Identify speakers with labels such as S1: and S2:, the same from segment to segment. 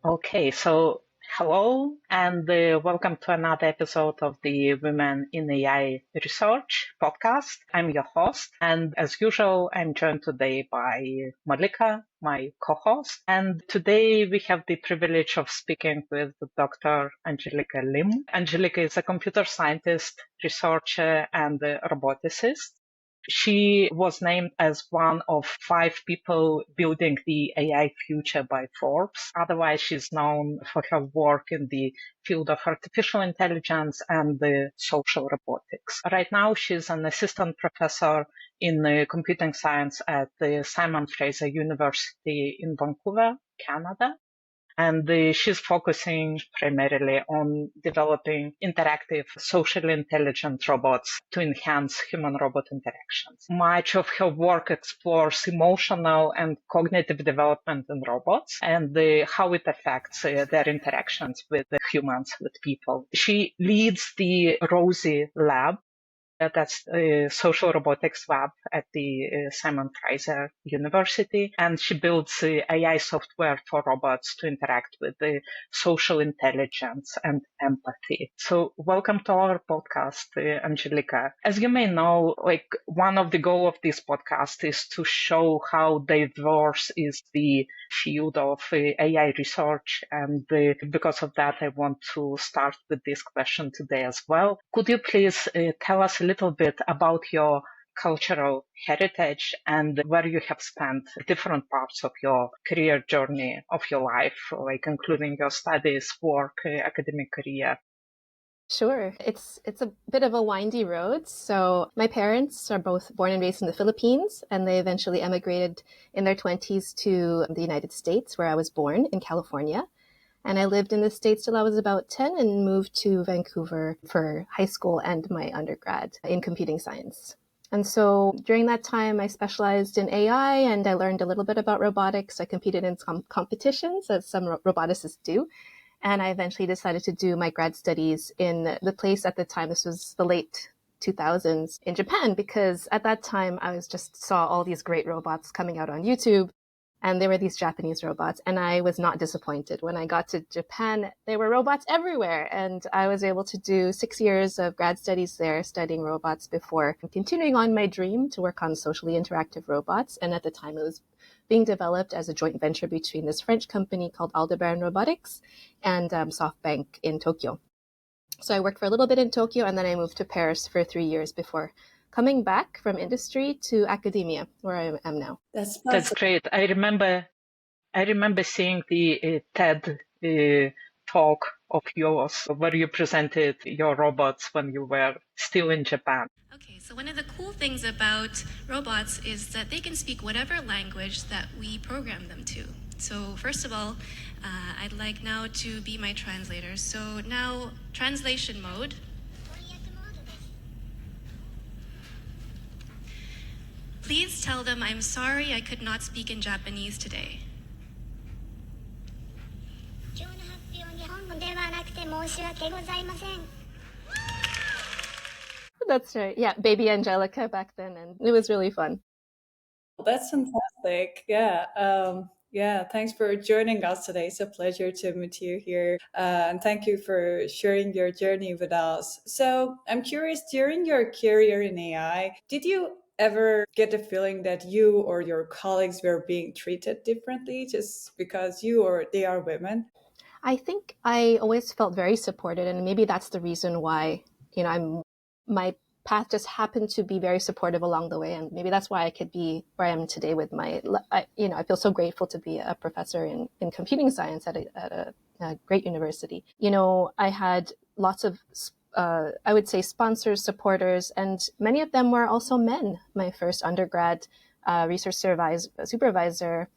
S1: Okay, so hello and welcome to another episode of the Women in AI Research podcast. I'm your host, and as usual, I'm joined today by Malika, my co-host. And today we have the privilege of speaking with Dr. Angelica Lim. Angelica is a computer scientist, researcher, and roboticist. She was named as one of 5 people building the AI future by Forbes. Otherwise, she's known for her work in the field of artificial intelligence and social robotics. Right now, she's an assistant professor in computing science at the Simon Fraser University in Vancouver, Canada. And she's focusing primarily on developing interactive, socially intelligent robots to enhance human-robot interactions. Much of her work explores emotional and cognitive development in robots and how it affects their interactions with the humans, with people. She leads the Rosie lab. That's a social robotics lab at the Simon Fraser University. And she builds AI software for robots to interact with the social intelligence and empathy. So welcome to our podcast, Angelica. As you may know, one of the goals of this podcast is to show how diverse is the field of AI research. And because of that, I want to start with this question today as well. Could you please tell us a little bit about your cultural heritage and where you have spent different parts of your career journey of your life, like including your studies, work, academic career?
S2: Sure. It's a bit of a windy road. So my parents are both born and raised in the Philippines, and they eventually emigrated in their 20s to the United States, where I was born in California. And I lived in the States till I was about 10 and moved to Vancouver for high school and my undergrad in computing science. And so during that time, I specialized in AI and I learned a little bit about robotics. I competed in some competitions, as some roboticists do. And I eventually decided to do my grad studies in the place at the time. This was the late 2000s in Japan, because at that time I saw all these great robots coming out on YouTube. And there were these Japanese robots, and I was not disappointed. When I got to Japan, there were robots everywhere, and I was able to do 6 years of grad studies there studying robots before continuing on my dream to work on socially interactive robots. And at the time, it was being developed as a joint venture between this French company called Aldebaran Robotics and SoftBank in Tokyo. So I worked for a little bit in Tokyo, and then I moved to Paris for 3 years before coming back from industry to academia, where I am now.
S1: That's great. I remember seeing the TED talk of yours where you presented your robots when you were still in Japan.
S3: Okay, so one of the cool things about robots is that they can speak whatever language that we program them to. So first of all, I'd like now to be my translator. So now, translation mode. Please tell them I'm sorry I could not speak in Japanese today.
S2: That's right. Yeah, baby Angelica back then, and it was really fun.
S4: That's fantastic. Yeah, thanks for joining us today. It's a pleasure to meet you here. And thank you for sharing your journey with us. So I'm curious, during your career in AI, did you ever get the feeling that you or your colleagues were being treated differently just because you or they are women?
S2: I think I always felt very supported, and maybe that's the reason why, my path just happened to be very supportive along the way, and maybe that's why I could be where I am today with I feel so grateful to be a professor in computing science at a great university. I had lots of I would say sponsors, supporters, and many of them were also men. My first undergrad research supervisor,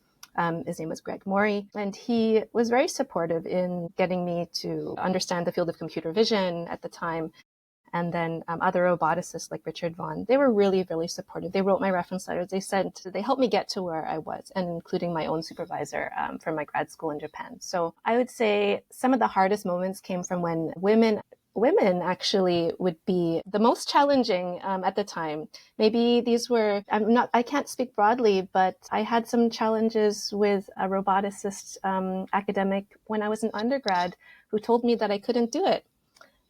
S2: his name was Greg Morey, and he was very supportive in getting me to understand the field of computer vision at the time. And then other roboticists like Richard Vaughn, they were really, really supportive. They wrote my reference letters. They helped me get to where I was, and including my own supervisor from my grad school in Japan. So I would say some of the hardest moments came from when women women actually would be the most challenging at the time. Maybe these were, I can't speak broadly, but I had some challenges with a roboticist academic when I was an undergrad who told me that I couldn't do it,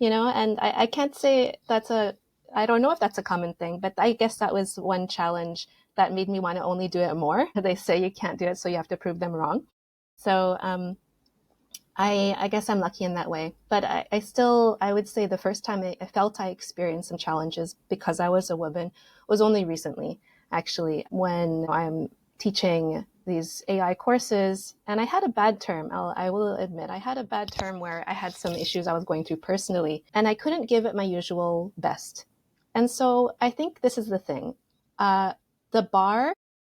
S2: and I can't say I don't know if that's a common thing, but I guess that was one challenge that made me want to only do it more. They say you can't do it, so you have to prove them wrong. So, I guess I'm lucky in that way. But I would say the first time I felt I experienced some challenges because I was a woman was only recently, actually, when I'm teaching these AI courses. And I had a bad term. I will admit, I had a bad term where I had some issues I was going through personally, and I couldn't give it my usual best. And so I think this is the thing. The bar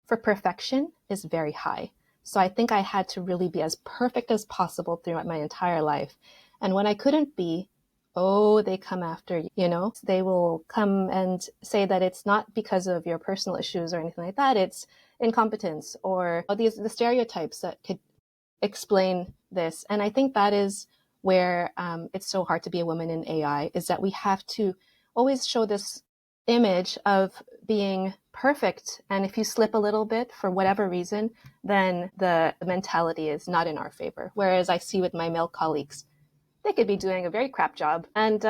S2: for perfection is very high. So I think I had to really be as perfect as possible throughout my entire life. And when I couldn't be, they come after you, They will come and say that it's not because of your personal issues or anything like that. It's incompetence or the stereotypes that could explain this. And I think that is where it's so hard to be a woman in AI, is that we have to always show this image of being perfect. And if you slip a little bit for whatever reason, then the mentality is not in our favor. Whereas I see with my male colleagues, they could be doing a very crap job. And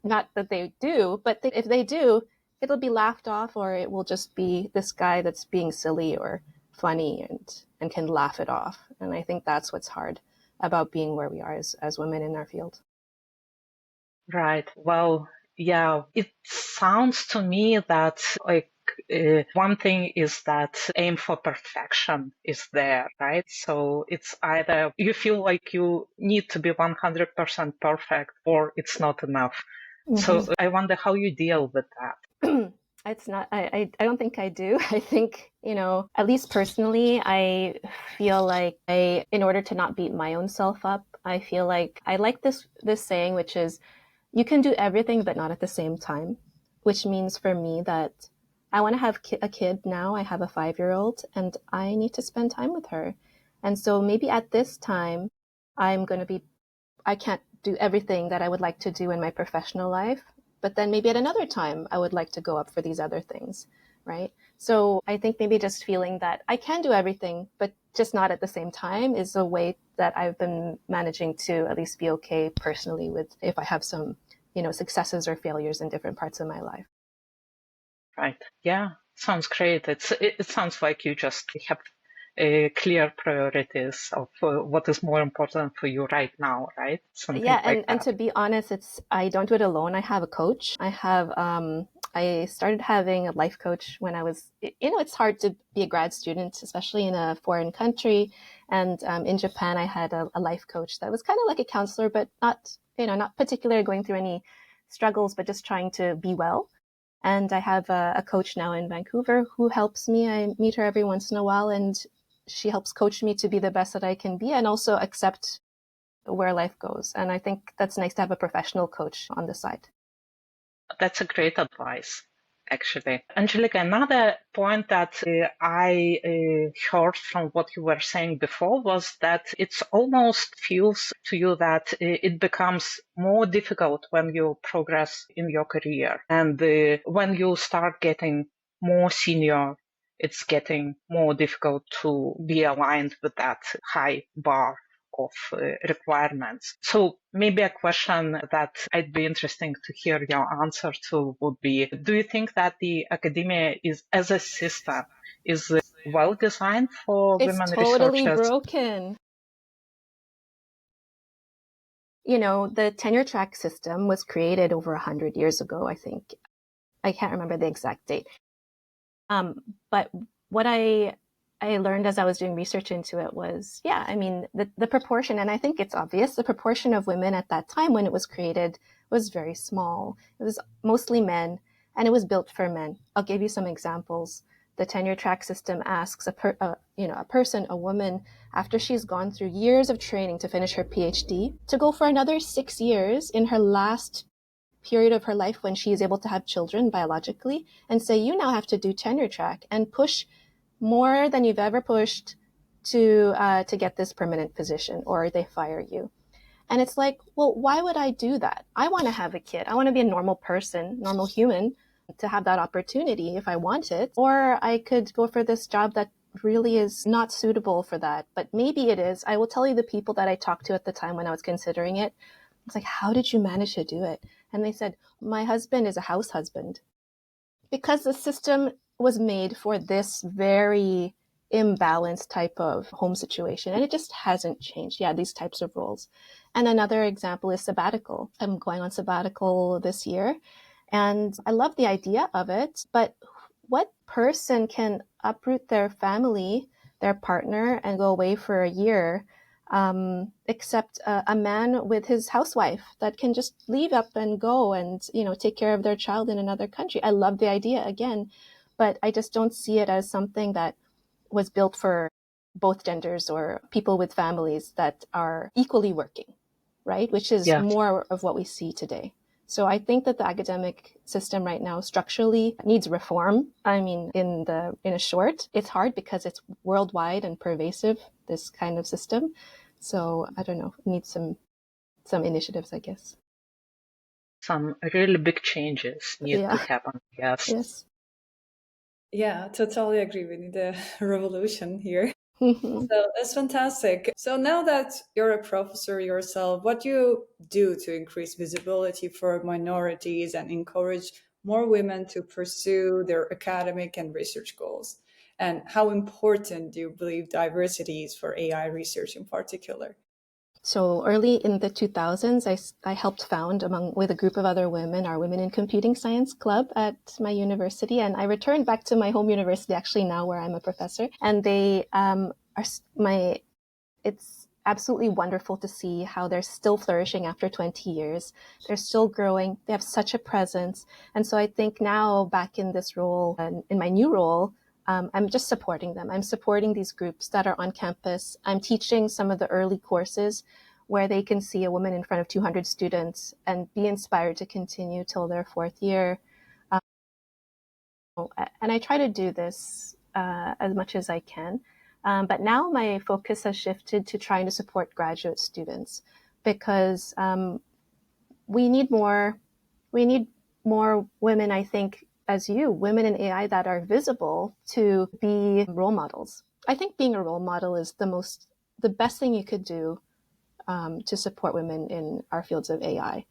S2: not that they do, but if they do, it'll be laughed off, or it will just be this guy that's being silly or funny and can laugh it off. And I think that's what's hard about being where we are as women in our field.
S1: Right. Well, yeah, it sounds to me that one thing is that aim for perfection is there, right? So it's either you feel like you need to be 100% perfect or it's not enough. Mm-hmm. So I wonder how you deal with that.
S2: It's not, I don't think I do. I think, at least personally, I feel like in order to not beat my own self up, I feel like I like this saying, which is, you can do everything, but not at the same time, which means for me that I want to have a kid now. I have a 5-year-old and I need to spend time with her. And so maybe at this time, I can't do everything that I would like to do in my professional life. But then maybe at another time, I would like to go up for these other things, right? So I think maybe just feeling that I can do everything, but just not at the same time is a way that I've been managing to at least be okay personally with if I have some, successes or failures in different parts of my life.
S1: Right. Yeah. Sounds great. It sounds like you just have clear priorities of what is more important for you right now, right?
S2: Something and to be honest, I don't do it alone. I have a coach. I started having a life coach when I was, it's hard to be a grad student, especially in a foreign country. And in Japan, I had a life coach that was kind of like a counselor, but not particularly going through any struggles, but just trying to be well. And I have a coach now in Vancouver who helps me. I meet her every once in a while, and she helps coach me to be the best that I can be and also accept where life goes. And I think that's nice to have a professional coach on the side.
S1: That's a great advice, actually. Angelica, another point that I heard from what you were saying before was that it almost feels to you that it becomes more difficult when you progress in your career. And when you start getting more senior, it's getting more difficult to be aligned with that high bar of requirements. So maybe a question that I'd be interesting to hear your answer to would be, do you think that the academia is, as a system, is well designed for women researchers?
S2: It's totally broken. The tenure track system was created over 100 years ago, I think. I can't remember the exact date. But what I learned as I was doing research into it was, the proportion, and I think it's obvious, the proportion of women at that time when it was created was very small. It was mostly men, and it was built for men. I'll give you some examples. The tenure track system asks a woman, after she's gone through years of training to finish her PhD, to go for another 6 years in her last period of her life when she is able to have children biologically, and say, you now have to do tenure track and push more than you've ever pushed to get this permanent position, or they fire you. And it's like, well, why would I do that? I want to have a kid. I want to be a normal person, normal human, to have that opportunity if I want it. Or I could go for this job that really is not suitable for that, but maybe it is. I will tell you the people that I talked to at the time when I was considering it. It's like, how did you manage to do it? And they said, my husband is a house husband. Because the system was made for this very imbalanced type of home situation, and it just hasn't changed. Yeah, these types of roles. And another example is sabbatical. I'm going on sabbatical this year, and I love the idea of it, but what person can uproot their family, their partner, and go away for a year, except a man with his housewife that can just leave up and go and, take care of their child in another country? I love the idea again, but I just don't see it as something that was built for both genders or people with families that are equally working, right? Which is more of what we see today. So I think that the academic system right now structurally needs reform. I mean, in a short, it's hard because it's worldwide and pervasive, this kind of system. So I don't know, it needs some initiatives, I guess.
S1: Some really big changes need to happen.
S2: Yes.
S4: Yeah, totally agree. We need a revolution here. So that's fantastic. So now that you're a professor yourself, what do you do to increase visibility for minorities and encourage more women to pursue their academic and research goals? And how important do you believe diversity is for AI research in particular?
S2: So early in the 2000s, I helped found, with a group of other women, our Women in Computing Science Club at my university. And I returned back to my home university, actually now where I'm a professor. And they it's absolutely wonderful to see how they're still flourishing after 20 years. They're still growing. They have such a presence. And so I think now, back in this role, and in my new role, I'm just supporting them. I'm supporting these groups that are on campus. I'm teaching some of the early courses where they can see a woman in front of 200 students and be inspired to continue till their fourth year. And I try to do this as much as I can. But now my focus has shifted to trying to support graduate students because we need more women, I think, as women in AI that are visible to be role models. I think being a role model is the best thing you could do to support women in our fields of AI.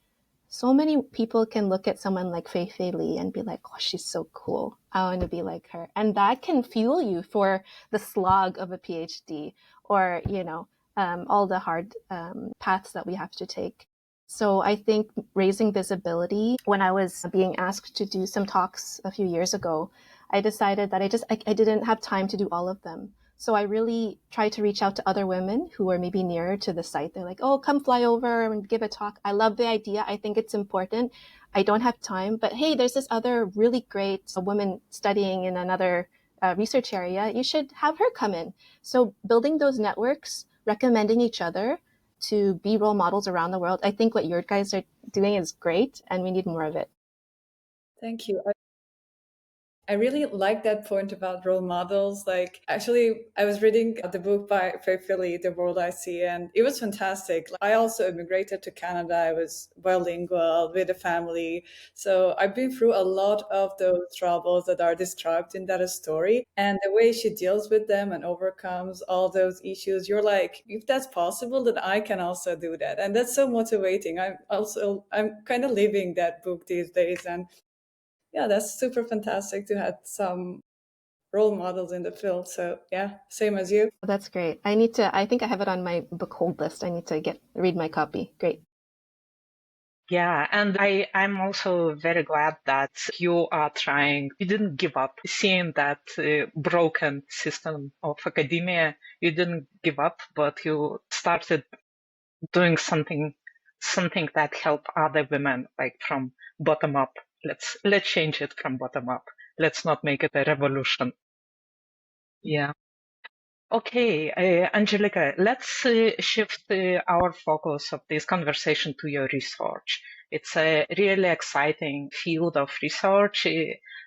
S2: So many people can look at someone like Fei Li and be like, oh, she's so cool. I want to be like her. And that can fuel you for the slog of a PhD or, all the hard paths that we have to take. So I think raising visibility, when I was being asked to do some talks a few years ago, I decided that I didn't have time to do all of them. So I really tried to reach out to other women who were maybe nearer to the site. They're like, oh, come fly over and give a talk. I love the idea. I think it's important. I don't have time, but hey, there's this other really great woman studying in another research area. You should have her come in. So building those networks, recommending each other to be role models around the world. I think what your guys are doing is great, and we need more of it.
S4: Thank you. I really like that point about role models. Like, actually, I was reading the book by Fei Li, The World I See, and it was fantastic. I also immigrated to Canada. I was bilingual with a family. So I've been through a lot of those troubles that are described in that story. And the way she deals with them and overcomes all those issues, you're like, if that's possible, then I can also do that. And that's so motivating. I'm kind of living that book these days. And yeah, that's super fantastic to have some role models in the field. So yeah, same as you.
S2: That's great. I think I have it on my book hold list. I need to read my copy. Great.
S1: Yeah, and I'm also very glad that you didn't give up. Seeing that broken system of academia, you didn't give up, but you started doing something that helped other women, like from bottom up. Let's change it from bottom up. Let's not make it a revolution. Yeah. Okay, Angelica, let's shift our focus of this conversation to your research. It's a really exciting field of research.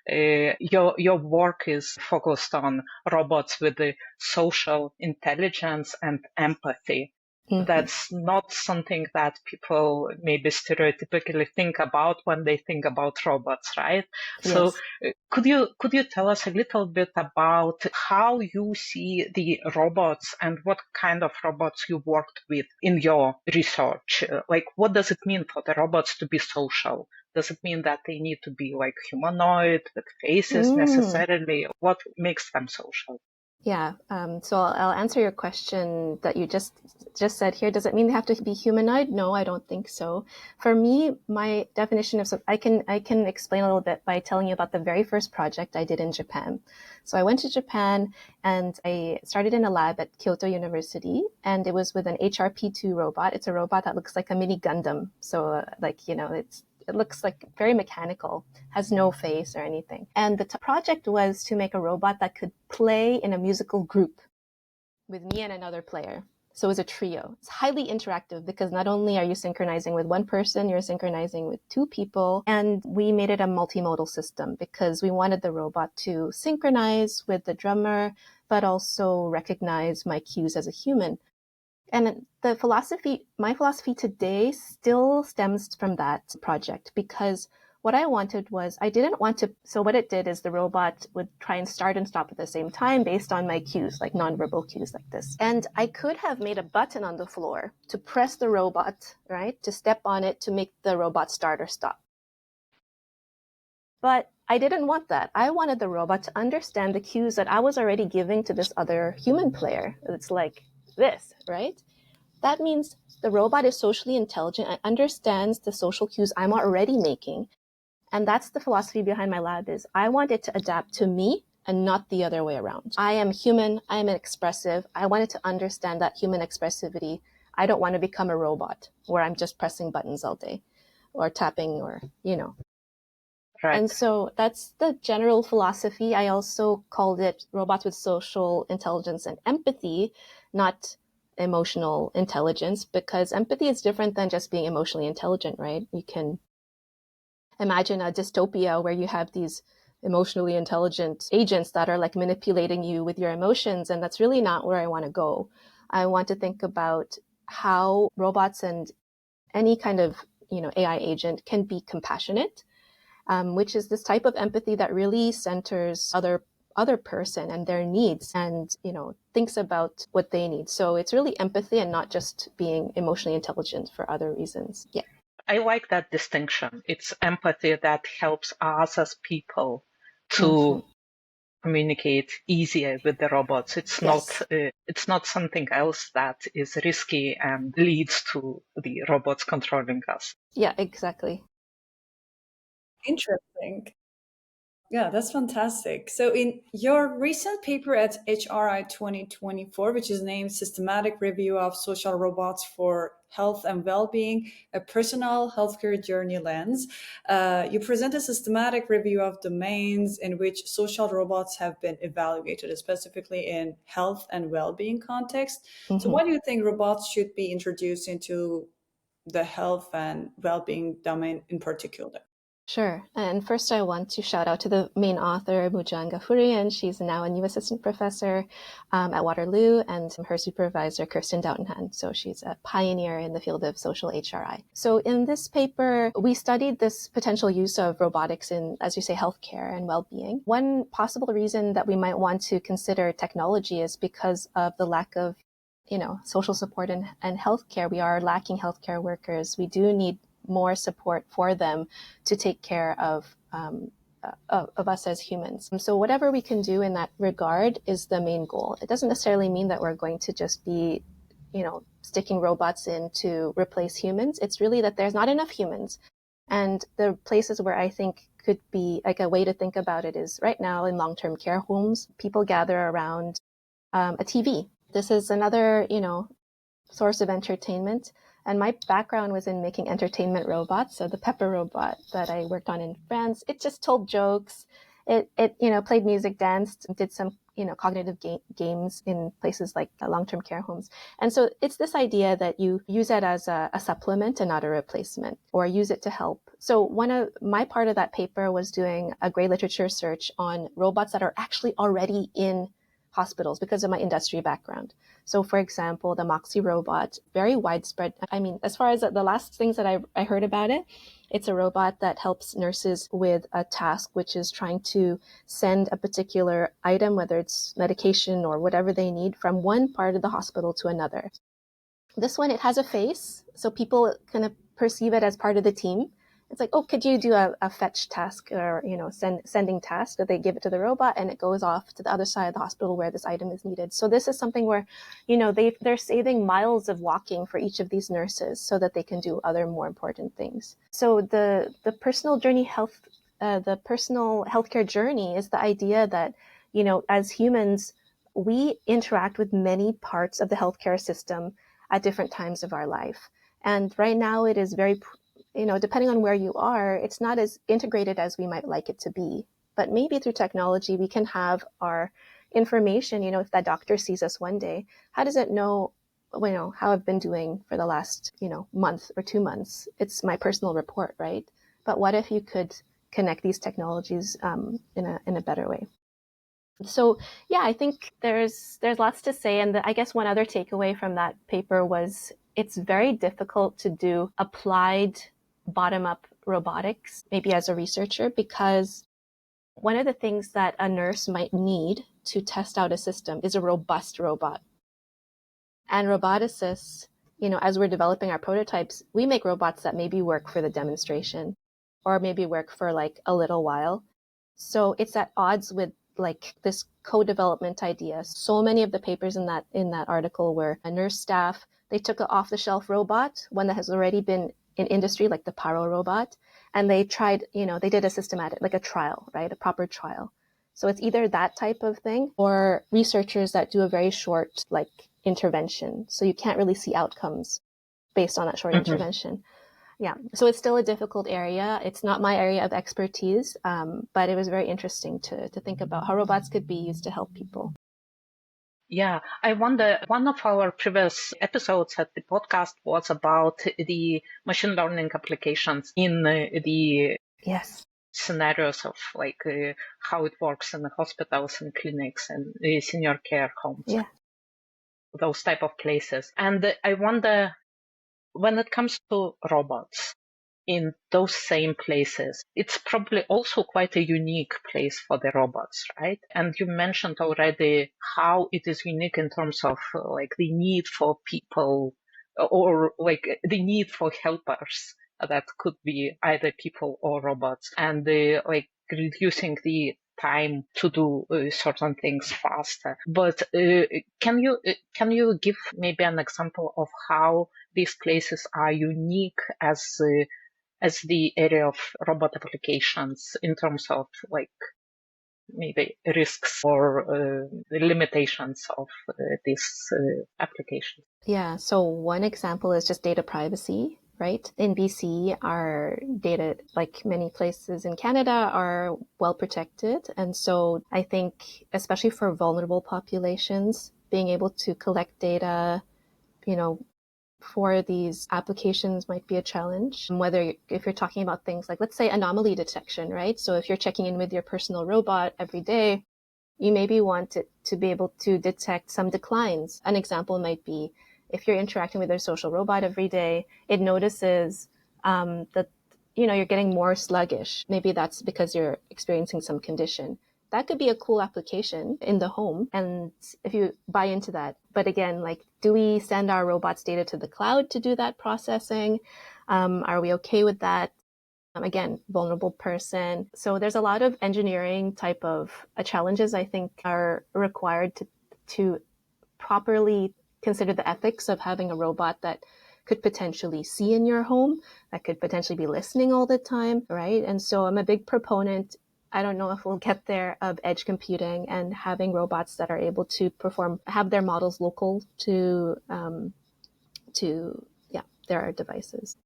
S1: Your work is focused on robots with the social intelligence and empathy. That's not something that people maybe stereotypically think about when they think about robots, right? So
S2: Yes.
S1: could you tell us a little bit about how you see the robots and what kind of robots you worked with in your research? Like, what does it mean for the robots to be social? Does it mean that they need to be like humanoid with faces
S2: Mm.
S1: necessarily? What makes them social?
S2: Yeah. So I'll answer your question that you just said here. Does it mean they have to be humanoid? No, I don't think so. For me, my definition of I can explain a little bit by telling you about the very first project I did in Japan. So I went to Japan and I started in a lab at Kyoto University, and it was with an HRP2 robot. It's a robot that looks like a mini Gundam. So it looks like very mechanical, has no face or anything. And the project was to make a robot that could play in a musical group with me and another player. So it was a trio. It's highly interactive because not only are you synchronizing with one person, you're synchronizing with two people. And we made it a multimodal system because we wanted the robot to synchronize with the drummer, but also recognize my cues as a human. And my philosophy today still stems from that project because what I wanted was I didn't want to. So what it did is the robot would try and start and stop at the same time based on my cues, like nonverbal cues like this. And I could have made a button on the floor to press the robot, right, to step on it to make the robot start or stop. But I didn't want that. I wanted the robot to understand the cues that I was already giving to this other human player. It's like this, right? That means the robot is socially intelligent and understands the social cues I'm already making. And that's the philosophy behind my lab is I want it to adapt to me and not the other way around. I am human. I am expressive. I want it to understand that human expressivity. I don't want to become a robot where I'm just pressing buttons all day or tapping or.
S1: Right.
S2: And so that's the general philosophy. I also called it robots with social intelligence and empathy, not emotional intelligence, because empathy is different than just being emotionally intelligent, right? You can imagine a dystopia where you have these emotionally intelligent agents that are like manipulating you with your emotions, and that's really not where I want to go. I want to think about how robots and any kind of AI agent can be compassionate, which is this type of empathy that really centers other person and their needs and thinks about what they need. So it's really empathy and not just being emotionally intelligent for other reasons. Yeah.
S1: I like that distinction. It's empathy that helps us as people to communicate easier with the robots. It's not something else that is risky and leads to the robots controlling us.
S2: Yeah, exactly.
S4: Interesting. Yeah, that's fantastic. So, in your recent paper at HRI 2024, which is named Systematic Review of Social Robots for Health and Wellbeing, a Personal Healthcare Journey Lens, you present a systematic review of domains in which social robots have been evaluated, specifically in health and well-being context. So, why do you think robots should be introduced into the health and well-being domain in particular?
S2: Sure. And first, I want to shout out to the main author, Mujang Gafurian. She's now a new assistant professor at Waterloo, and her supervisor, Kirsten Doughtenhan. So she's a pioneer in the field of social HRI. So in this paper, we studied this potential use of robotics in, as you say, healthcare and well-being. One possible reason that we might want to consider technology is because of the lack of social support and healthcare. We are lacking healthcare workers. We do need more support for them to take care of us as humans. So whatever we can do in that regard is the main goal. It doesn't necessarily mean that we're going to just be, sticking robots in to replace humans. It's really that there's not enough humans. And the places where I think could be like a way to think about it is right now in long-term care homes, people gather around a TV. This is another, source of entertainment. And my background was in making entertainment robots. So the Pepper robot that I worked on in France, it just told jokes. It played music, danced, did some, cognitive games in places like long-term care homes. And so it's this idea that you use it as a supplement and not a replacement, or use it to help. So my part of that paper was doing a gray literature search on robots that are actually already in hospitals because of my industry background. So for example, the Moxie robot, very widespread. I mean, as far as the last things that I heard about it, it's a robot that helps nurses with a task, which is trying to send a particular item, whether it's medication or whatever they need, from one part of the hospital to another. This one, it has a face, so people kind of perceive it as part of the team. It's like, oh, could you do a fetch task or, sending task that they give it to the robot and it goes off to the other side of the hospital where this item is needed. So this is something where, they're saving miles of walking for each of these nurses so that they can do other more important things. So the personal healthcare journey is the idea that, as humans, we interact with many parts of the healthcare system at different times of our life. And right now it is very, depending on where you are, it's not as integrated as we might like it to be. But maybe through technology, we can have our information, if that doctor sees us one day, how does it know, how I've been doing for the last, month or 2 months? It's my personal report, right? But what if you could connect these technologies in a better way? So yeah, I think there's lots to say. And I guess one other takeaway from that paper was it's very difficult to do applied bottom-up robotics, maybe as a researcher, because one of the things that a nurse might need to test out a system is a robust robot. And roboticists, as we're developing our prototypes, we make robots that maybe work for the demonstration or maybe work for like a little while. So it's at odds with like this co-development idea. So many of the papers in that article were a nurse staff, they took an off-the-shelf robot, one that has already been in industry, like the Paro robot, and they tried, they did a systematic, like a trial, right? A proper trial. So it's either that type of thing or researchers that do a very short, like, intervention. So you can't really see outcomes based on that short intervention. Yeah. So it's still a difficult area. It's not my area of expertise, but it was very interesting to think about how robots could be used to help people.
S1: Yeah, I wonder, one of our previous episodes at the podcast was about the machine learning applications in the scenarios of like how it works in the hospitals and clinics and senior care homes, those type of places. And I wonder, when it comes to robots in those same places, it's probably also quite a unique place for the robots, right? And you mentioned already how it is unique in terms of like the need for people or like the need for helpers that could be either people or robots, and like reducing the time to do certain things faster. But can you give maybe an example of how these places are unique as the area of robot applications in terms of like maybe risks or the limitations of these applications?
S2: Yeah, so one example is just data privacy, right? In BC, our data, like many places in Canada, are well protected. And so I think, especially for vulnerable populations, being able to collect data, for these applications might be a challenge. Whether if you're talking about things like, let's say, anomaly detection, right? So if you're checking in with your personal robot every day, you maybe want it to be able to detect some declines. An example might be if you're interacting with your social robot every day, it notices that you're getting more sluggish. Maybe that's because you're experiencing some condition. That could be a cool application in the home. And if you buy into that, but again, like, do we send our robots data to the cloud to do that processing? Are we okay with that? Again, vulnerable person. So there's a lot of engineering type of challenges I think are required to properly consider the ethics of having a robot that could potentially see in your home, that could potentially be listening all the time, right? And so I'm a big proponent, I don't know if we'll get there, of edge computing and having robots that are able to have their models local to their devices.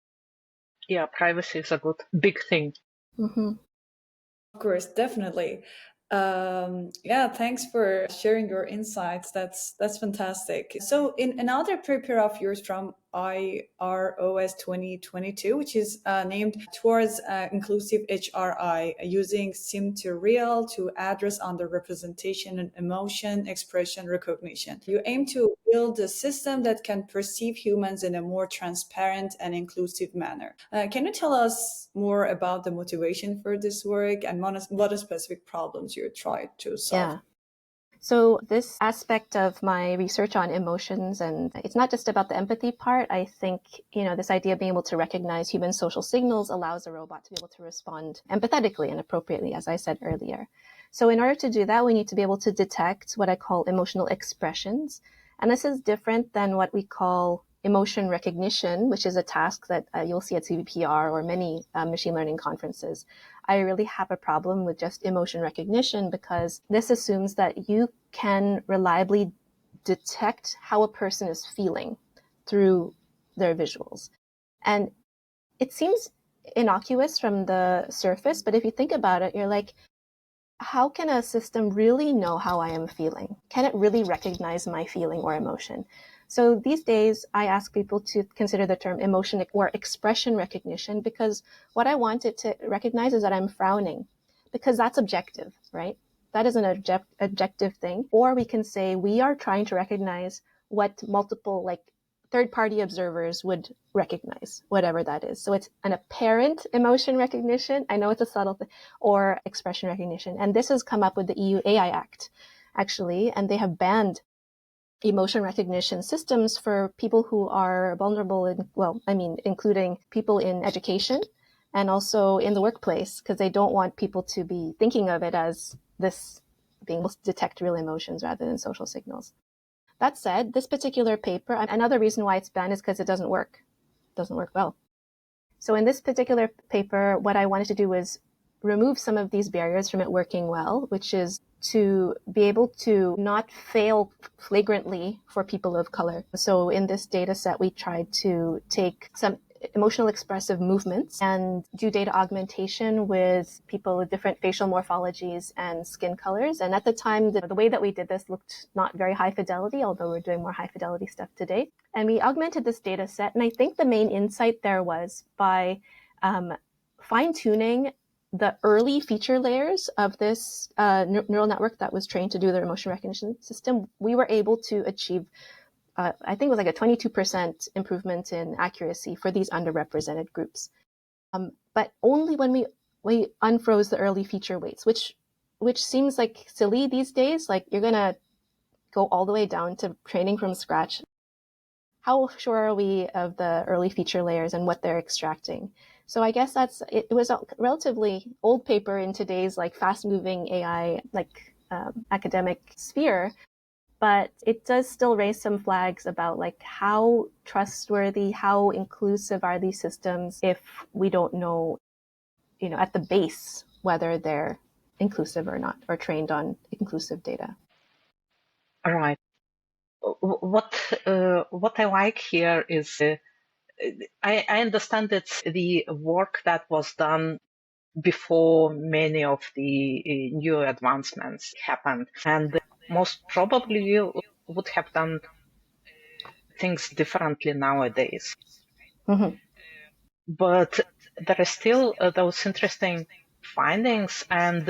S1: Yeah, privacy is a big thing.
S2: Mm-hmm.
S4: Of course, definitely. Thanks for sharing your insights. That's fantastic. So in another paper of yours from IROS 2022, which is named towards inclusive HRI, using sim to real to address underrepresentation in emotion, expression, recognition. You aim to build a system that can perceive humans in a more transparent and inclusive manner. Can you tell us more about the motivation for this work and what are specific problems you tried to solve?
S2: Yeah. So this aspect of my research on emotions, and it's not just about the empathy part. I think, this idea of being able to recognize human social signals allows a robot to be able to respond empathetically and appropriately, as I said earlier. So in order to do that, we need to be able to detect what I call emotional expressions. And this is different than what we call emotion recognition, which is a task that you'll see at CVPR or many machine learning conferences. I really have a problem with just emotion recognition because this assumes that you can reliably detect how a person is feeling through their visuals. And it seems innocuous from the surface, but if you think about it, you're like, how can a system really know how I am feeling? Can it really recognize my feeling or emotion? So these days, I ask people to consider the term emotion or expression recognition, because what I want it to recognize is that I'm frowning, because that's objective, right? That is an objective thing. Or we can say we are trying to recognize what multiple third-party observers would recognize, whatever that is. So it's an apparent emotion recognition. I know it's a subtle thing, or expression recognition. And this has come up with the EU AI Act, actually, and they have banned emotion recognition systems for people who are vulnerable, including people in education and also in the workplace, because they don't want people to be thinking of it as this being able to detect real emotions rather than social signals. That said, this particular paper, another reason why it's banned is because it doesn't work. It doesn't work well. So in this particular paper, what I wanted to do was remove some of these barriers from it working well, which is to be able to not fail flagrantly for people of color. So in this data set, we tried to take some emotional expressive movements and do data augmentation with people with different facial morphologies and skin colors. And at the time, the way that we did this looked not very high fidelity, although we're doing more high fidelity stuff today. And we augmented this data set. And I think the main insight there was by fine-tuning the early feature layers of this neural network that was trained to do their emotion recognition system, we were able to achieve, I think it was like a 22% improvement in accuracy for these underrepresented groups. But only when we unfroze the early feature weights, which seems like silly these days. Like, you're going to go all the way down to training from scratch. How sure are we of the early feature layers and what they're extracting? So I guess it was a relatively old paper in today's fast-moving AI academic sphere, but it does still raise some flags about how trustworthy, how inclusive are these systems if we don't know, at the base whether they're inclusive or not, or trained on inclusive data.
S1: All right. What I like here is I understand it's the work that was done before many of the new advancements happened, and most probably you would have done things differently nowadays.
S2: Mm-hmm.
S1: But there are still those interesting findings, and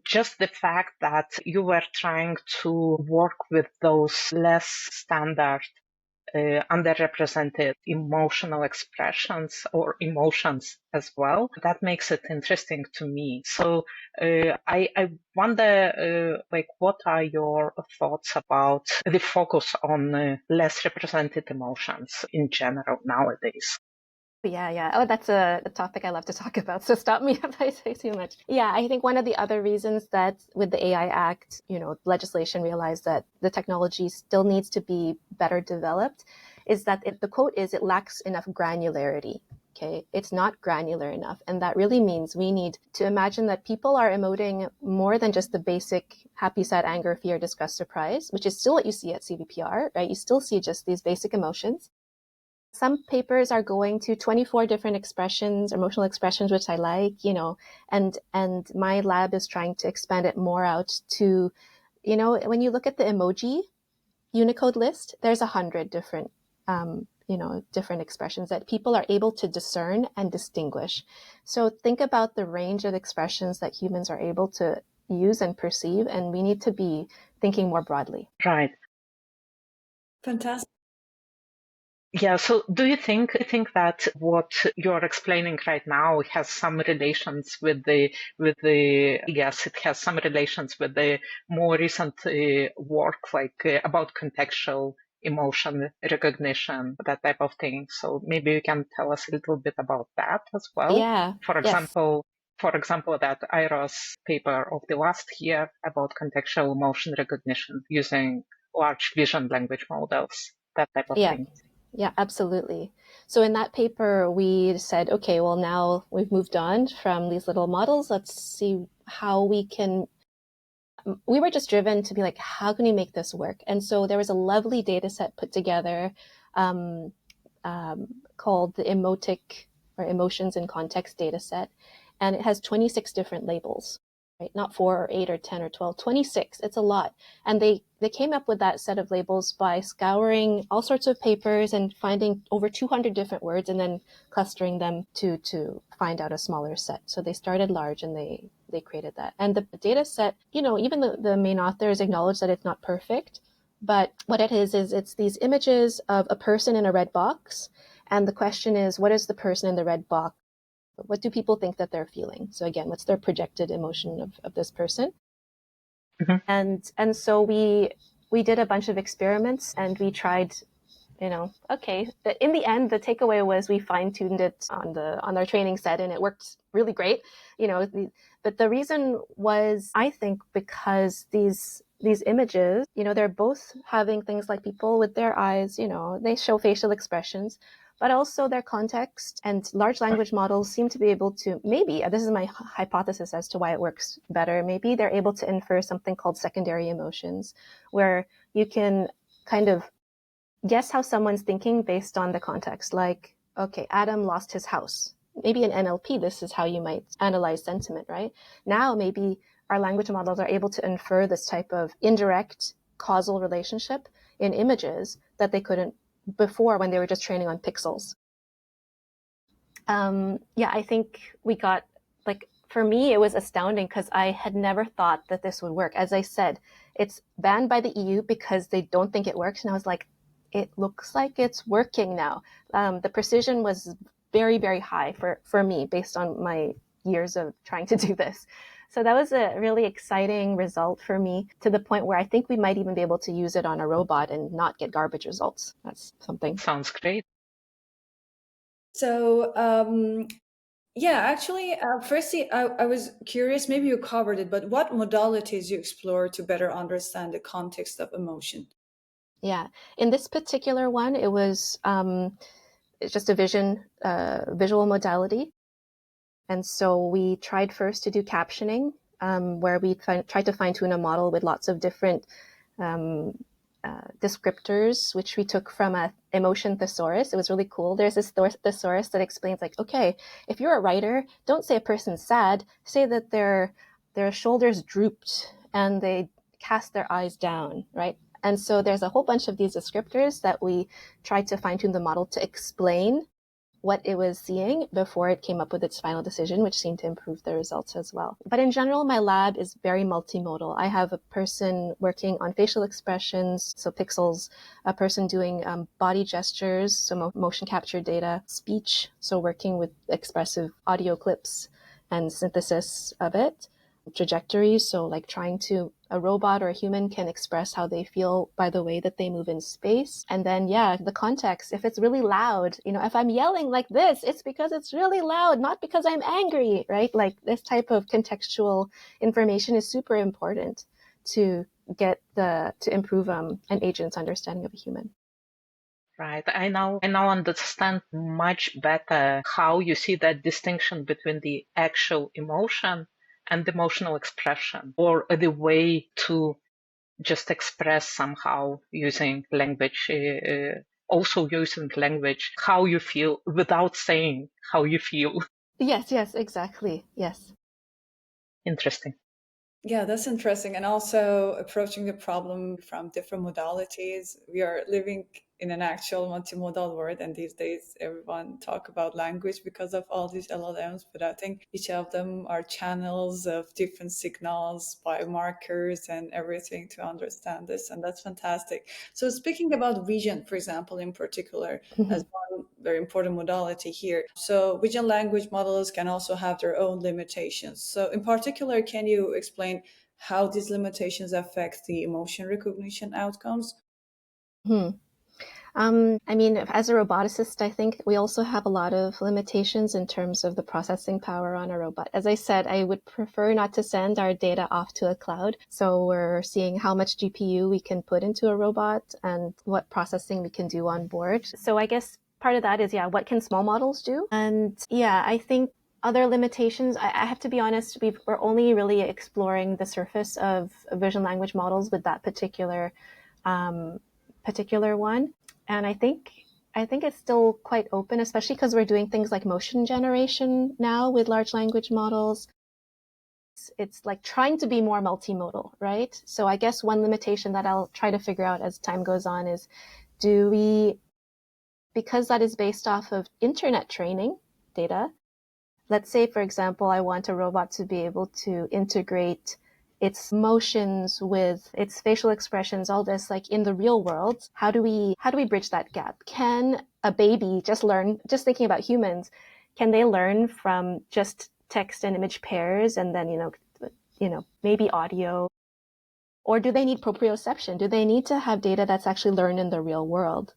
S1: just the fact that you were trying to work with those less standard underrepresented emotional expressions or emotions as well. That makes it interesting to me. So I wonder, what are your thoughts about the focus on less represented emotions in general nowadays?
S2: Yeah. Oh, that's a topic I love to talk about. So stop me if I say too much. Yeah, I think one of the other reasons that with the AI Act, legislation realized that the technology still needs to be better developed is that the quote is, it lacks enough granularity. Okay, it's not granular enough. And that really means we need to imagine that people are emoting more than just the basic happy, sad, anger, fear, disgust, surprise, which is still what you see at CVPR, right? You still see just these basic emotions. Some papers are going to 24 different expressions, emotional expressions, which I like, and my lab is trying to expand it more out to, when you look at the emoji Unicode list, there's 100 different different expressions that people are able to discern and distinguish. So think about the range of expressions that humans are able to use and perceive, and we need to be thinking more broadly.
S1: Right.
S4: Fantastic.
S1: Yeah, so do you think that what you're explaining right now has some relations with the yes, it has some relations with the more recent work about contextual emotion recognition, that type of thing. So maybe you can tell us a little bit about that as well.
S2: Yeah.
S1: For
S2: Yes.
S1: example, that Ira's paper of the last year about contextual emotion recognition using large vision language models, that type of
S2: Yeah.
S1: thing.
S2: Yeah, absolutely. So in that paper, we said, okay, well, now we've moved on from these little models. Let's see how we were just driven to be like, how can we make this work? And so there was a lovely data set put together um, called the Emotic or Emotions in Context data set. And it has 26 different labels, right? Not 4 or 8 or 10 or 12, 26. It's a lot. And they came up with that set of labels by scouring all sorts of papers and finding over 200 different words and then clustering them to find out a smaller set. So they started large and they created that. And the data set, even the main authors acknowledge that it's not perfect. But what it is it's these images of a person in a red box. And the question is, what is the person in the red box? What do people think that they're feeling? So again, what's their projected emotion of this person?
S1: Mm-hmm.
S2: And so we did a bunch of experiments and we tried, okay. But in the end, the takeaway was we fine-tuned it on our training set and it worked really great. But the reason was, I think, because these images, they're both having things like people with their eyes, they show facial expressions, but also their context, and large language models seem to be able to, maybe, this is my hypothesis as to why it works better, maybe they're able to infer something called secondary emotions, where you can kind of guess how someone's thinking based on the context. Like, okay, Adam lost his house. Maybe in NLP, this is how you might analyze sentiment, right? Now, maybe our language models are able to infer this type of indirect causal relationship in images that they couldn't before when they were just training on pixels. I think we got, for me, it was astounding because I had never thought that this would work. As I said, it's banned by the EU because they don't think it works. And I was like, it looks like it's working now. The precision was very, very high for me based on my years of trying to do this. So that was a really exciting result for me, to the point where I think we might even be able to use it on a robot and not get garbage results. That's something.
S1: Sounds great.
S4: So, actually, firstly, I was curious, maybe you covered it, but what modalities you explore to better understand the context of emotion?
S2: Yeah, in this particular one, it was it's just a visual modality. And so we tried first to do captioning, where we tried to fine-tune a model with lots of different descriptors, which we took from a emotion thesaurus. It was really cool. There's this thesaurus that explains, like, okay, if you're a writer, don't say a person's sad, say that their shoulders drooped and they cast their eyes down, right? And so there's a whole bunch of these descriptors that we tried to fine-tune the model to explain what it was seeing before it came up with its final decision, which seemed to improve the results as well. But in general, my lab is very multimodal. I have a person working on facial expressions, so pixels, a person doing body gestures, so motion capture data, speech, so working with expressive audio clips and synthesis of it, trajectories, so like a robot or a human can express how they feel by the way that they move in space. And then, the context, if it's really loud, if I'm yelling like this, it's because it's really loud, not because I'm angry, right? Like, this type of contextual information is super important to improve an agent's understanding of a human.
S1: Right. I now understand much better how you see that distinction between the actual emotion and emotional expression, or the way to just express somehow using language, also using language, how you feel without saying how you feel.
S2: Yes, exactly. Yes.
S1: Interesting.
S4: Yeah, that's interesting. And also approaching the problem from different modalities. We are living in an actual multimodal world. And these days, everyone talk about language because of all these LLMs. But I think each of them are channels of different signals, biomarkers, and everything to understand this. And that's fantastic. So speaking about vision, for example, in particular, as one very important modality here. So vision language models can also have their own limitations. So in particular, can you explain how these limitations affect the emotion recognition outcomes?
S2: Hmm. I mean, as a roboticist, I think we also have a lot of limitations in terms of the processing power on a robot. As I said, I would prefer not to send our data off to a cloud. So we're seeing how much GPU we can put into a robot and what processing we can do on board. So I guess part of that is, yeah, what can small models do? And yeah, I think other limitations, I have to be honest, we're only really exploring the surface of vision language models with that particular one. And I think it's still quite open, especially because we're doing things like motion generation now with large language models. It's like trying to be more multimodal, right? So I guess one limitation that I'll try to figure out as time goes on is, because that is based off of internet training data, let's say, for example, I want a robot to be able to integrate its motions with its facial expressions, all this, like in the real world. How do we bridge that gap? Can a baby just learn, just thinking about humans, can they learn from just text and image pairs and then, maybe audio? Or do they need proprioception? Do they need to have data that's actually learned in the real world?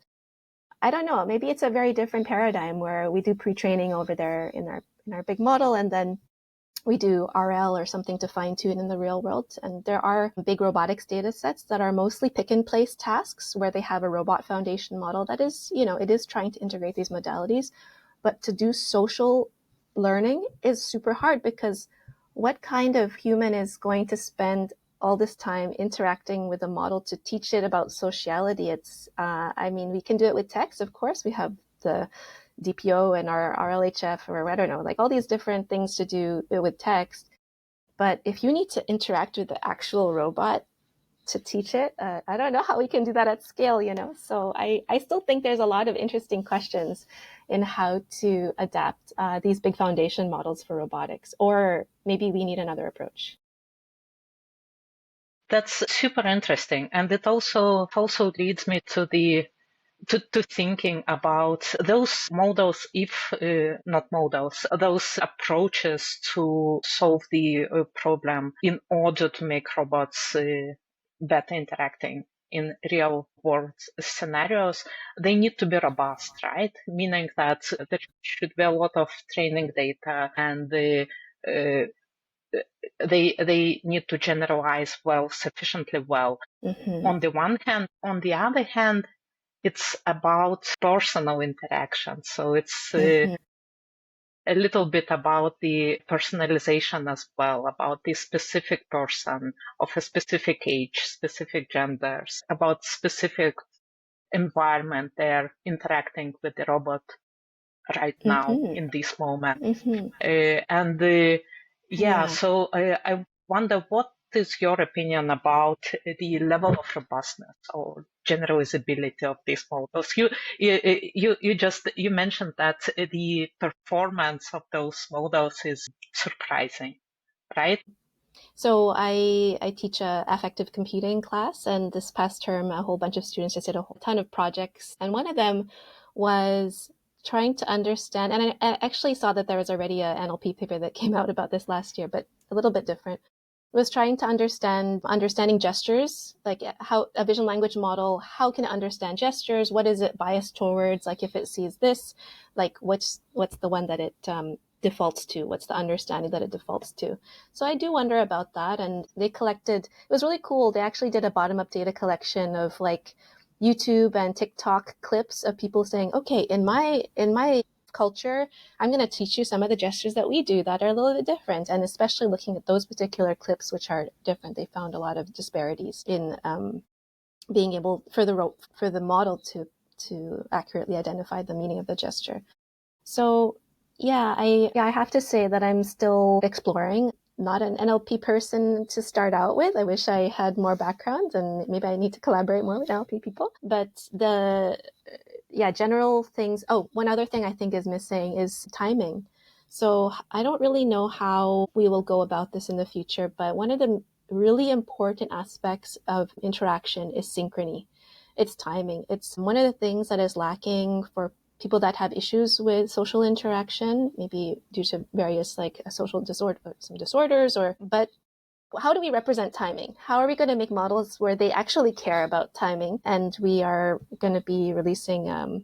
S2: I don't know. Maybe it's a very different paradigm where we do pre-training over there in our big model, and then we do RL or something to fine tune in the real world. And there are big robotics data sets that are mostly pick and place tasks where they have a robot foundation model that is, it is trying to integrate these modalities. But to do social learning is super hard, because what kind of human is going to spend all this time interacting with a model to teach it about sociality? We can do it with text, of course. We have the DPO and our RLHF, or I don't know, like all these different things to do with text. But if you need to interact with the actual robot to teach it, I don't know how we can do that at scale, So I still think there's a lot of interesting questions in how to adapt these big foundation models for robotics, or maybe we need another approach.
S1: That's super interesting. And it also leads me to thinking about those models, if not models, those approaches to solve the problem in order to make robots better interacting in real world scenarios. They need to be robust, right? Meaning that there should be a lot of training data, and they need to generalize sufficiently well.
S2: Mm-hmm.
S1: On the one hand. On the other hand, it's about personal interaction. So it's
S2: Mm-hmm.
S1: a little bit about the personalization as well, about the specific person of a specific age, specific genders, about specific environment they're interacting with the robot right now
S2: Mm-hmm.
S1: in this moment.
S2: Mm-hmm.
S1: Yeah,
S2: Yeah.
S1: so I wonder, what is your opinion about the level of robustness or generalizability of these models? You mentioned that the performance of those models is surprising, right?
S2: So I teach a affective computing class, and this past term, a whole bunch of students just did a whole ton of projects, and one of them was trying to understand. And I actually saw that there was already a NLP paper that came out about this last year, but a little bit different. It was trying to understanding gestures, like how a vision language model, how can it understand gestures? What is it biased towards? Like if it sees this, like what's the one that it defaults to? What's the understanding that it defaults to? So I do wonder about that. And it was really cool. They actually did a bottom-up data collection of like YouTube and TikTok clips of people saying, okay, in my culture, I'm going to teach you some of the gestures that we do that are a little bit different. And especially looking at those particular clips, which are different, they found a lot of disparities in being able for the model to accurately identify the meaning of the gesture. So yeah, I have to say that I'm still exploring. not an NLP person to start out with. I wish I had more background, and maybe I need to collaborate more with NLP people. But general things. Oh, one other thing I think is missing is timing. So I don't really know how we will go about this in the future, but one of the really important aspects of interaction is synchrony. It's timing. It's one of the things that is lacking for people that have issues with social interaction, maybe due to various social disorders, but how do we represent timing? How are we going to make models where they actually care about timing? And we are going to be releasing a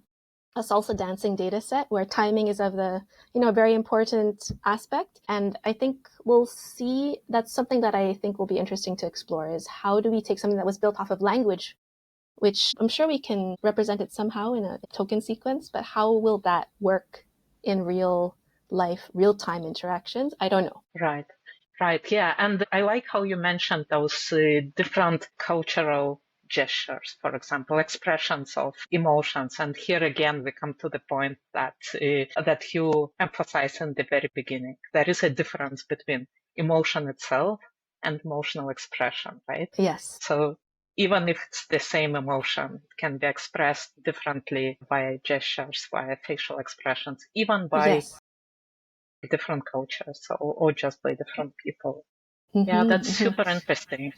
S2: salsa dancing data set where timing is of a very important aspect. And I think we'll see, that's something that I think will be interesting to explore, is how do we take something that was built off of language, which I'm sure we can represent it somehow in a token sequence, but how will that work in real life, real-time interactions? I don't know.
S1: Right. Yeah. And I like how you mentioned those different cultural gestures, for example, expressions of emotions. And here again, we come to the point that you emphasized in the very beginning. There is a difference between emotion itself and emotional expression, right?
S2: Yes.
S1: So even if it's the same emotion, it can be expressed differently via gestures, via facial expressions, even by different cultures or just by different people. Yeah, that's super interesting.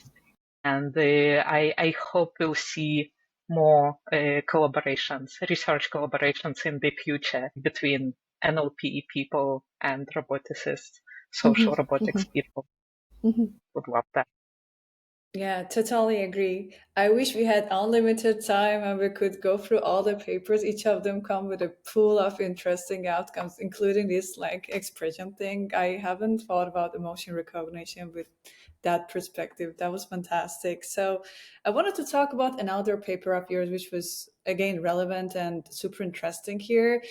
S1: And I hope we'll see more collaborations, research collaborations in the future between NLP people and roboticists, social robotics people. Would love that.
S4: Yeah, totally agree. I wish we had unlimited time and we could go through all the papers. Each of them come with a pool of interesting outcomes, including this expression thing. I haven't thought about emotion recognition with that perspective. That was fantastic. So I wanted to talk about another paper of yours, which was again relevant and super interesting here,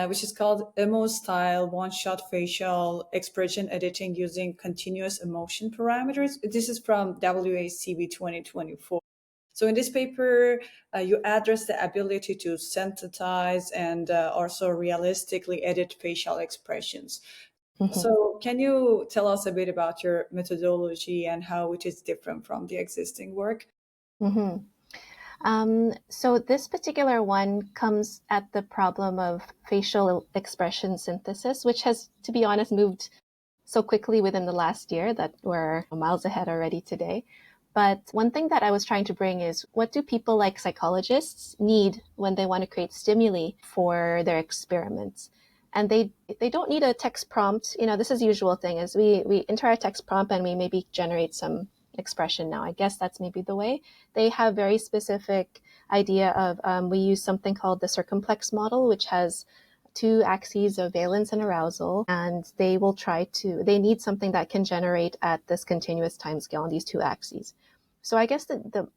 S4: which is called Emo Style One-Shot Facial Expression Editing Using Continuous Emotion Parameters. This is from WACB 2024. So in this paper, you address the ability to synthesize and also realistically edit facial expressions. So can you tell us a bit about your methodology and how it is different from the existing work?
S2: So this particular one comes at the problem of facial expression synthesis, which has, to be honest, moved so quickly within the last year that we're miles ahead already today. But one thing that I was trying to bring is, what do people like psychologists need when they want to create stimuli for their experiments? And they don't need a text prompt. This is the usual thing, is we enter a text prompt and we maybe generate some expression. Now, I guess that's maybe the way. They have very specific idea of, we use something called the circumplex model, which has two axes of valence and arousal, and they need something that can generate at this continuous time scale on these two axes. So I guess the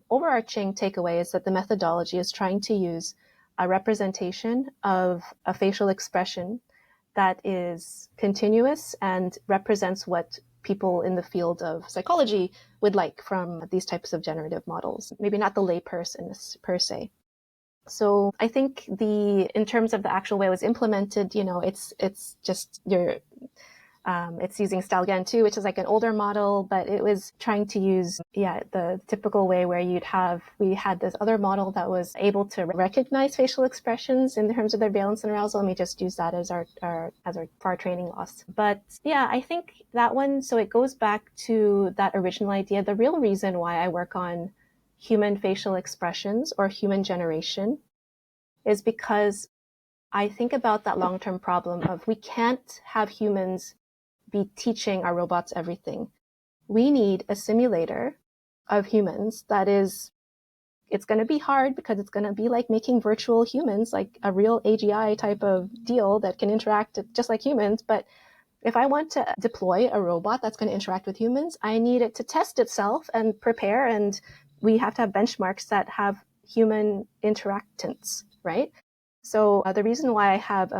S2: overarching takeaway is that the methodology is trying to use a representation of a facial expression that is continuous and represents what people in the field of psychology would like from these types of generative models, maybe not the layperson per se. So I think in terms of the actual way it was implemented, it's just it's using StyleGAN 2, which is like an older model, but it was trying to use, the typical way where we had this other model that was able to recognize facial expressions in terms of their valence and arousal, and we just use that as for our training loss. But I think that one, so it goes back to that original idea. The real reason why I work on human facial expressions or human generation is because I think about that long-term problem of, we can't have humans be teaching our robots everything. We need a simulator of humans it's going to be hard, because it's going to be like making virtual humans, like a real AGI type of deal that can interact just like humans. But if I want to deploy a robot that's going to interact with humans, I need it to test itself and prepare, and we have to have benchmarks that have human interactants, right? So the reason why I have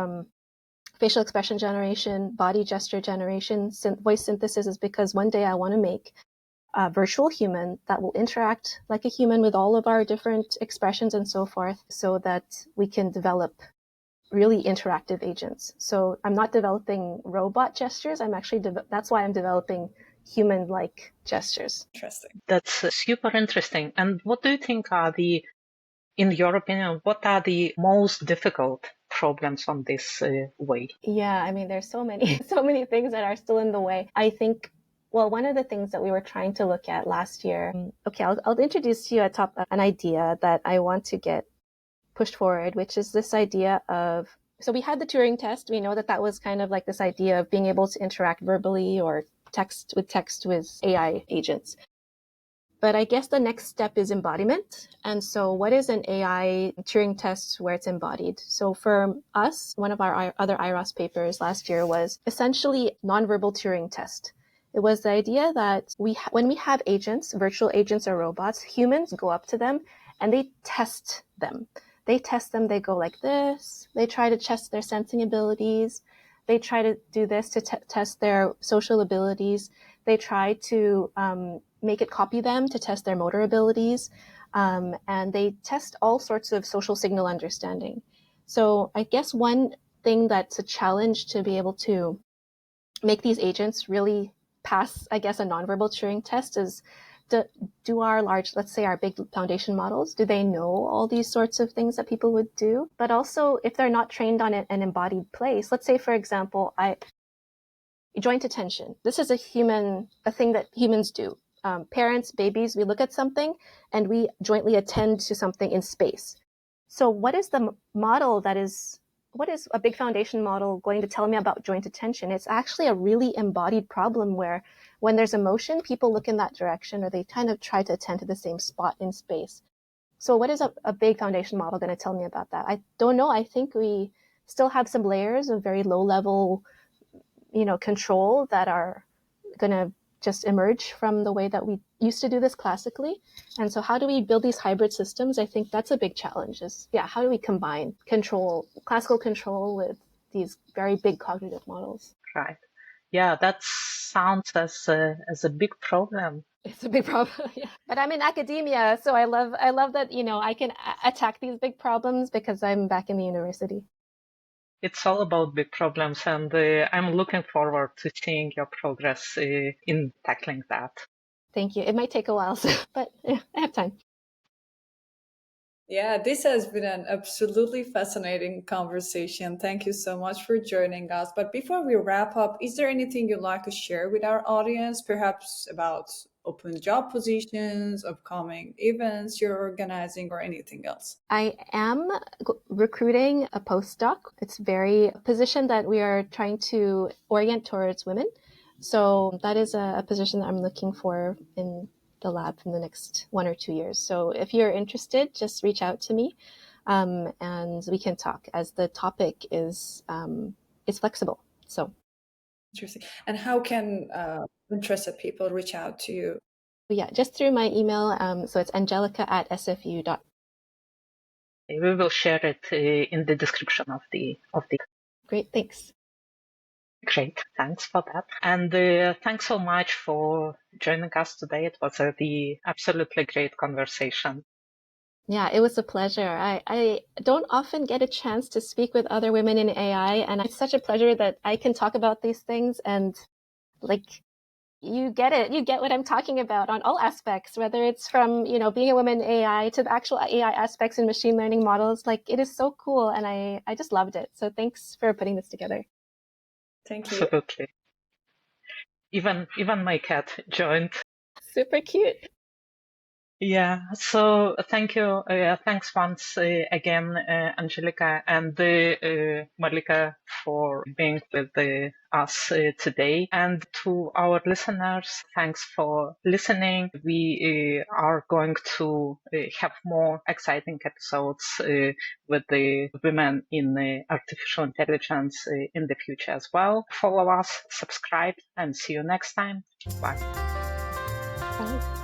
S2: facial expression generation, body gesture generation, voice synthesis is because one day I want to make a virtual human that will interact like a human with all of our different expressions and so forth, so that we can develop really interactive agents. So I'm not developing robot gestures. I'm actually, that's why I'm developing human-like gestures.
S4: Interesting.
S1: That's super interesting. And what do you think are in your opinion, what are the most difficult problems on this way?
S2: Yeah, I mean, there's so many, so many things that are still in the way. I think, well, one of the things that we were trying to look at last year, okay, I'll introduce to you an idea that I want to get pushed forward, which is this idea of, so we had the Turing test. We know that that was kind of like this idea of being able to interact verbally or text with AI agents. But I guess the next step is embodiment. And so what is an AI Turing test where it's embodied? So for us, one of our other IROS papers last year was essentially nonverbal Turing test. It was the idea that when we have agents, virtual agents or robots, humans go up to them and they test them. They test them, they go like this. They try to test their sensing abilities. They try to do this to test their social abilities. They try to make it copy them to test their motor abilities. And they test all sorts of social signal understanding. So I guess one thing that's a challenge to be able to make these agents really pass, I guess, a nonverbal Turing test is, do our large, let's say our big foundation models, do they know all these sorts of things that people would do? But also, if they're not trained on an embodied place, let's say, for example, joint attention. This is a thing that humans do. Parents, babies, we look at something and we jointly attend to something in space. So what is the model what is a big foundation model going to tell me about joint attention? It's actually a really embodied problem where when there's emotion, people look in that direction or they kind of try to attend to the same spot in space. So what is a big foundation model going to tell me about that? I don't know. I think we still have some layers of very low level, control that are going to just emerge from the way that we used to do this classically. And so how do we build these hybrid systems? I think that's a big challenge how do we combine classical control with these very big cognitive models?
S1: Right. Yeah, that sounds as a big problem.
S2: It's a big problem, yeah. But I'm in academia, so I love that, I can attack these big problems because I'm back in the university.
S1: It's all about big problems, and I'm looking forward to seeing your progress in tackling that.
S2: Thank you. It might take a while, but yeah, I have time.
S4: Yeah, this has been an absolutely fascinating conversation. Thank you so much for joining us. But before we wrap up, is there anything you'd like to share with our audience, perhaps about open job positions, upcoming events you're organizing, or anything else?
S2: I am recruiting a postdoc. It's a position that we are trying to orient towards women. So that is a position that I'm looking for in the lab in the next 1 or 2 years. So if you're interested, just reach out to me and we can talk, as the topic is flexible. So
S4: interesting. And how can interested people reach out to you?
S2: Yeah, just through my email. So it's angelica@sfu.edu.
S1: We will share it in the description of the.
S2: Great, thanks.
S1: Great, thanks for that. And thanks so much for joining us today. It was the absolutely great conversation.
S2: Yeah, it was a pleasure. I don't often get a chance to speak with other women in AI, and it's such a pleasure that I can talk about these things and you get it. You get what I'm talking about on all aspects, whether it's from, being a woman in AI to the actual AI aspects in machine learning models. It is so cool, and I just loved it. So thanks for putting this together.
S4: Thank you.
S1: Absolutely. Even my cat joined.
S2: Super cute.
S1: Yeah, so thank you. Thanks once again, Angelica and Malika, for being with us today. And to our listeners, thanks for listening. We are going to have more exciting episodes with the women in artificial intelligence in the future as well. Follow us, subscribe, and see you next time. Bye.
S2: Bye.